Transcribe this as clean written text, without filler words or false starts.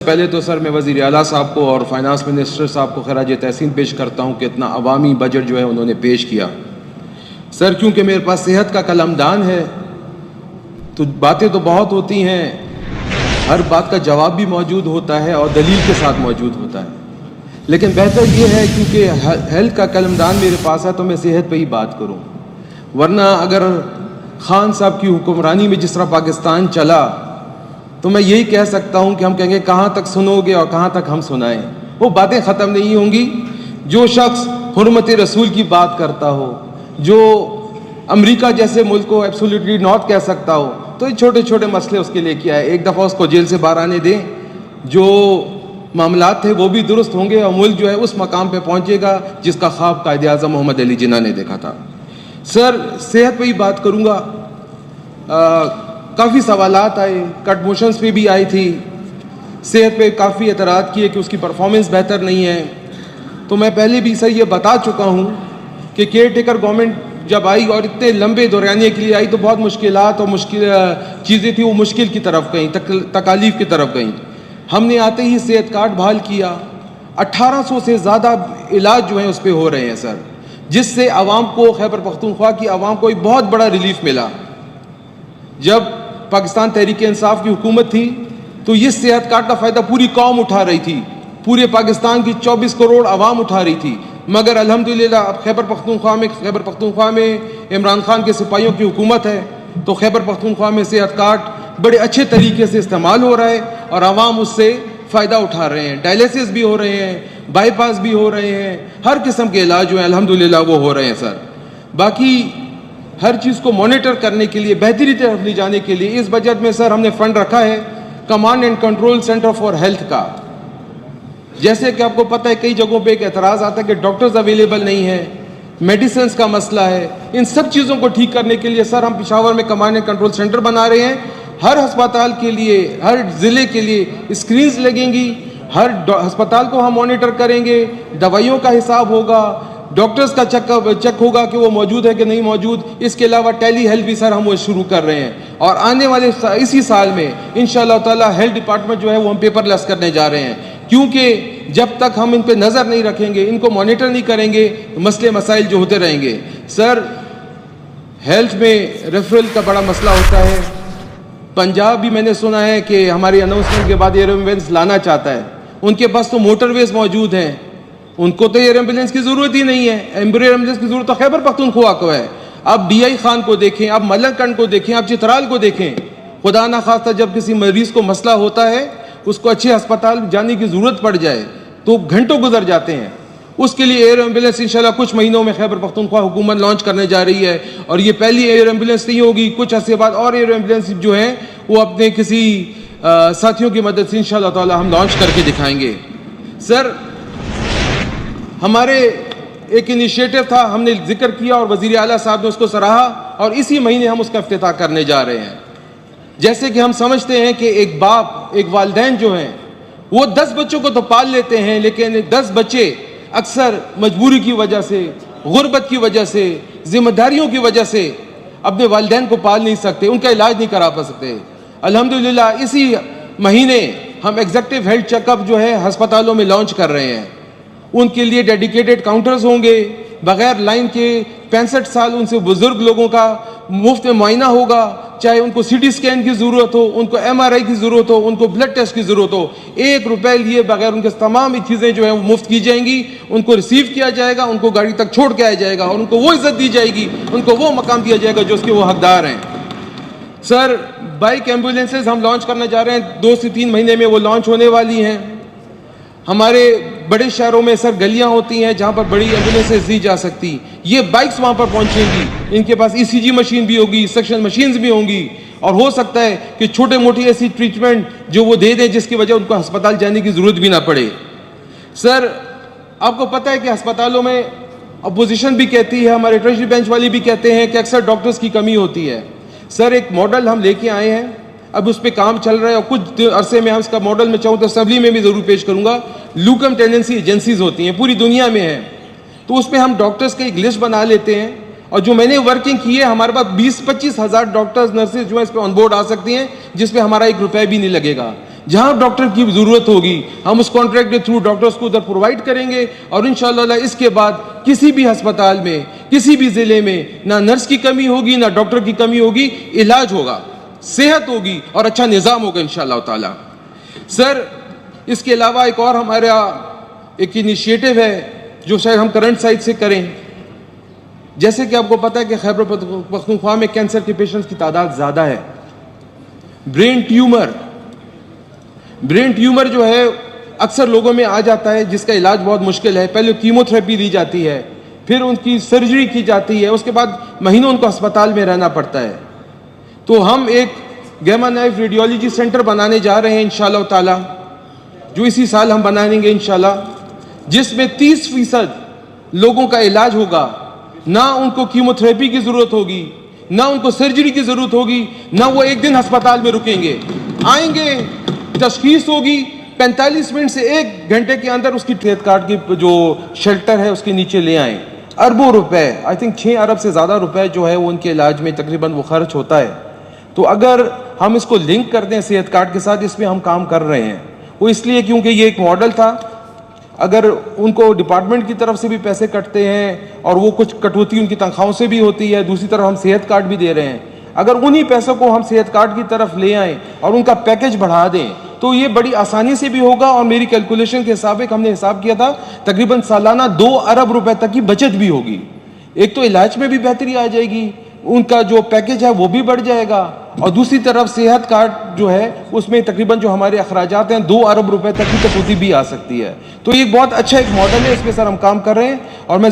پہلے تو سر میں وزیر اعلیٰ صاحب کو اور فائنانس منسٹر صاحب کو خراج تحسین پیش کرتا ہوں کہ اتنا عوامی بجٹ جو ہے انہوں نے پیش کیا. سر کیونکہ میرے پاس صحت کا قلمدان ہے تو باتیں تو بہت ہوتی ہیں, ہر بات کا جواب بھی موجود ہوتا ہے اور دلیل کے ساتھ موجود ہوتا ہے, لیکن بہتر یہ ہے کیونکہ ہیلتھ کا قلمدان میرے پاس ہے تو میں صحت پہ ہی بات کروں. ورنہ اگر خان صاحب کی حکمرانی میں جس طرح پاکستان چلا تو میں یہی کہہ سکتا ہوں کہ ہم کہیں گے کہاں تک سنو گے اور کہاں تک ہم سنائیں, وہ باتیں ختم نہیں ہوں گی. جو شخص حرمت رسول کی بات کرتا ہو, جو امریکہ جیسے ملک کو ایبسولوٹلی ناٹ کہہ سکتا ہو, تو یہ چھوٹے چھوٹے مسئلے اس کے لے کے آئے, ایک دفعہ اس کو جیل سے باہر آنے دیں, جو معاملات تھے وہ بھی درست ہوں گے اور ملک جو ہے اس مقام پہ پہنچے گا جس کا خواب قائد اعظم محمد علی جناح نے دیکھا تھا. سر صحت پہ ہی بات کروں گا. کافی سوالات آئے, کٹ موشنز پہ بھی آئی تھی, صحت پہ کافی اعتراض کیے کہ اس کی پرفارمنس بہتر نہیں ہے. تو میں پہلے بھی سر یہ بتا چکا ہوں کہ کیئر ٹیکر گورنمنٹ جب آئی اور اتنے لمبے دورانیے کے لیے آئی تو بہت مشکلات اور مشکل چیزیں تھیں, وہ مشکل کی طرف گئیں, تکالیف کی طرف گئیں. ہم نے آتے ہی صحت کارڈ بحال کیا, 1800 سے زیادہ علاج جو ہیں اس پہ ہو رہے ہیں سر, جس سے عوام کو, خیبر پختونخوا کی عوام کو ایک بہت بڑا ریلیف ملا. جب پاکستان تحریک انصاف کی حکومت تھی تو یہ صحت کارڈ کا فائدہ پوری قوم اٹھا رہی تھی, پورے پاکستان کی 24 کروڑ عوام اٹھا رہی تھی. مگر الحمدللہ اب خیبر پختونخوا میں عمران خان کے سپاہیوں کی حکومت ہے تو خیبر پختونخوا میں صحت کارڈ بڑے اچھے طریقے سے استعمال ہو رہا ہے اور عوام اس سے فائدہ اٹھا رہے ہیں. ڈائلیسس بھی ہو رہے ہیں, بائی پاس بھی ہو رہے ہیں, ہر قسم کے علاج جو ہیں الحمدللہ وہ ہو رہے ہیں سر. باقی ہر چیز کو مانیٹر کرنے کے لیے, بہتری طرف لے جانے کے لیے اس بجٹ میں سر ہم نے فنڈ رکھا ہے command and control centre for health کا. جیسے کہ آپ کو پتہ ہے کئی جگہوں پہ ایک اعتراض آتا ہے کہ ڈاکٹرز اویلیبل نہیں ہیں, میڈیسنز کا مسئلہ ہے. ان سب چیزوں کو ٹھیک کرنے کے لیے سر ہم پشاور میں کمانڈ اینڈ کنٹرول سینٹر بنا رہے ہیں. ہر ہسپتال کے لیے, ہر ضلع کے لیے اسکرینز لگیں گی, ہر ہسپتال کو ہم مانیٹر کریں گے, دوائیوں کا حساب ہوگا, ڈاکٹرز کا چیک ہوگا کہ وہ موجود ہے کہ نہیں موجود. اس کے علاوہ ٹیلی ہیلتھ بھی سر ہم وہ شروع کر رہے ہیں اور آنے والے اسی سال میں انشاءاللہ تعالی ہیلتھ ڈپارٹمنٹ جو ہے وہ ہم پیپر لیس کرنے جا رہے ہیں, کیونکہ جب تک ہم ان پہ نظر نہیں رکھیں گے, ان کو مانیٹر نہیں کریں گے, مسئلے مسائل جو ہوتے رہیں گے. سر ہیلتھ میں ریفرل کا بڑا مسئلہ ہوتا ہے. پنجاب بھی میں نے سنا ہے کہ ہماری اناؤنسمنٹ کے بعد ایئر ایمبولینس لانا چاہتا ہے, ان کے پاس تو موٹر ویز موجود ہیں, ان کو تو ایئر ایمبولینس کی ضرورت ہی نہیں ہے. ایئر ایمبولینس کی ضرورت تو خیبر پختونخوا کو ہے. آپ ڈی آئی خان کو دیکھیں, آپ ملنگ کنڈ کو دیکھیں, آپ چترال کو دیکھیں. خدا نہ خواستہ جب کسی مریض کو مسئلہ ہوتا ہے, اس کو اچھے ہسپتال جانے کی ضرورت پڑ جائے تو گھنٹوں گزر جاتے ہیں. اس کے لیے ایئر ایمبولینس انشاءاللہ کچھ مہینوں میں خیبر پختونخوا حکومت لانچ کرنے جا رہی ہے, اور یہ پہلی ایئر ایمبولینس نہیں ہوگی, کچھ عرصے بعد اور ایئر ایمبولینس جو ہیں وہ اپنے کسی ساتھیوں کی مدد سے انشاءاللہ تعالی ہم لانچ کر کے دکھائیں گے. سر ہمارے ایک انیشیٹو تھا, ہم نے ذکر کیا اور وزیر اعلیٰ صاحب نے اس کو سراہا, اور اسی مہینے ہم اس کا افتتاح کرنے جا رہے ہیں. جیسے کہ ہم سمجھتے ہیں کہ ایک باپ, ایک والدین جو ہیں وہ 10 بچوں کو تو پال لیتے ہیں, لیکن 10 بچے اکثر مجبوری کی وجہ سے, غربت کی وجہ سے, ذمہ داریوں کی وجہ سے اپنے والدین کو پال نہیں سکتے, ان کا علاج نہیں کرا پا سکتے. الحمدللہ اسی مہینے ہم ایگزیکٹو ہیلتھ چیک اپ جو ہے ہسپتالوں میں لانچ کر رہے ہیں. ان کے لیے ڈیڈیکیٹڈ کاؤنٹرز ہوں گے, بغیر لائن کے 65 سال ان سے بزرگ لوگوں کا مفت میں معائنہ ہوگا, چاہے ان کو سی ٹی اسکین کی ضرورت ہو, ان کو ایم آر آئی کی ضرورت ہو, ان کو بلڈ ٹیسٹ کی ضرورت ہو, 1 روپے لیے بغیر ان کے تمام چیزیں جو ہیں وہ مفت کی جائیں گی. ان کو ریسیو کیا جائے گا, ان کو گاڑی تک چھوڑ کے آیا جائے گا, اور ان کو وہ عزت دی جائے گی, ان کو وہ مقام دیا جائے گا جو اس کے وہ حقدار ہیں. سر بائک ایمبولینسز ہم لانچ کرنے جا رہے ہیں, 2 سے 3 مہینے میں وہ لانچ ہونے والی ہیں. ہمارے بڑے شہروں میں سر گلیاں ہوتی ہیں جہاں پر بڑی ایمبولینسز دی جا سکتی, یہ بائکس وہاں پر پہنچیں گی, ان کے پاس ای سی جی مشین بھی ہوگی, سیکشن مشینز بھی ہوں گی, اور ہو سکتا ہے کہ چھوٹے موٹی ایسی ٹریٹمنٹ جو وہ دے دیں جس کی وجہ ان کو ہسپتال جانے کی ضرورت بھی نہ پڑے. سر آپ کو پتہ ہے کہ ہسپتالوں میں اپوزیشن بھی کہتی ہے, ہمارے ٹریجری بینچ والی بھی کہتے ہیں کہ اکثر ڈاکٹرز کی کمی ہوتی ہے. سر ایک ماڈل ہم لے کے آئے ہیں, اب اس پہ کام چل رہا ہے, اور کچھ عرصے میں ہم اس کا ماڈل میں چاہوں تو اسمبلی میں بھی ضرور پیش کروں گا. لوکم ٹینڈنسی ایجنسیز ہوتی ہیں پوری دنیا میں ہیں, تو اس پہ ہم ڈاکٹرز کی ایک لسٹ بنا لیتے ہیں, اور جو میں نے ورکنگ کی ہے ہمارے پاس 20-25 ہزار ڈاکٹرز نرسز جو ہیں اس پہ آن بورڈ آ سکتی ہیں, جس پہ ہمارا 1 روپے بھی نہیں لگے گا. جہاں ڈاکٹر کی ضرورت ہوگی ہم اس کانٹریکٹ کے تھرو ڈاکٹرز کو ادھر پرووائڈ کریں گے, اور انشاءاللہ اس کے بعد کسی بھی ہسپتال میں کسی بھی ضلع میں نہ نرس کی کمی ہوگی نہ ڈاکٹر کی کمی ہوگی, علاج ہوگا, صحت ہوگی اور اچھا نظام ہوگا انشاءاللہ تعالی. سر اس کے علاوہ ایک اور ہمارا ایک انیشیٹو ہے جو شاید ہم کرنٹ سائٹ سے کریں. جیسے کہ آپ کو پتہ ہے کہ خیبر پختونخوا میں کینسر کے پیشنٹس کی تعداد زیادہ ہے. برین ٹیومر جو ہے اکثر لوگوں میں آ جاتا ہے جس کا علاج بہت مشکل ہے. پہلے کیمو تھراپی دی جاتی ہے, پھر ان کی سرجری کی جاتی ہے, اس کے بعد مہینوں ان کو ہسپتال میں رہنا پڑتا ہے. تو ہم ایک گیما نائف ریڈیولوجی سینٹر بنانے جا رہے ہیں انشاءاللہ تعالی, جو اسی سال ہم بنائیں گے انشاءاللہ, جس میں 30% لوگوں کا علاج ہوگا. نہ ان کو کیمو تھراپی کی ضرورت ہوگی, نہ ان کو سرجری کی ضرورت ہوگی, نہ وہ ایک دن ہسپتال میں رکیں گے. آئیں گے, تشخیص ہوگی, 45 منٹ سے 1 گھنٹے کے اندر اس کی صحت کارڈ کی جو شیلٹر ہے اس کے نیچے لے آئیں. اربوں روپے, آئی تھنک 6 ارب سے زیادہ روپے جو ہے وہ ان کے علاج میں تقریباً وہ خرچ ہوتا ہے. تو اگر ہم اس کو لنک کر دیں صحت کارڈ کے ساتھ, اس میں ہم کام کر رہے ہیں. وہ اس لیے کیونکہ یہ ایک ماڈل تھا, اگر ان کو ڈپارٹمنٹ کی طرف سے بھی پیسے کٹتے ہیں اور وہ کچھ کٹوتی ان کی تنخواہوں سے بھی ہوتی ہے, دوسری طرف ہم صحت کارڈ بھی دے رہے ہیں. اگر انہی پیسوں کو ہم صحت کارڈ کی طرف لے آئیں اور ان کا پیکج بڑھا دیں تو یہ بڑی آسانی سے بھی ہوگا, اور میری کیلکولیشن کے حساب ہم نے حساب کیا تھا تقریباً سالانہ 2 ارب روپے تک کی بچت بھی ہوگی. ایک تو علاج میں بھی بہتری آ جائے گی, ان کا جو پیکج ہے وہ بھی بڑھ جائے گا, اور دوسری طرف صحت کارڈ جو ہے اس میں تقریباً جو ہمارے اخراجات ہیں 2 ارب روپے تک کی کٹوتی بھی آ سکتی ہے. تو یہ بہت اچھا ایک ماڈل ہے, اس پہ سر ہم کام کر رہے ہیں, اور میں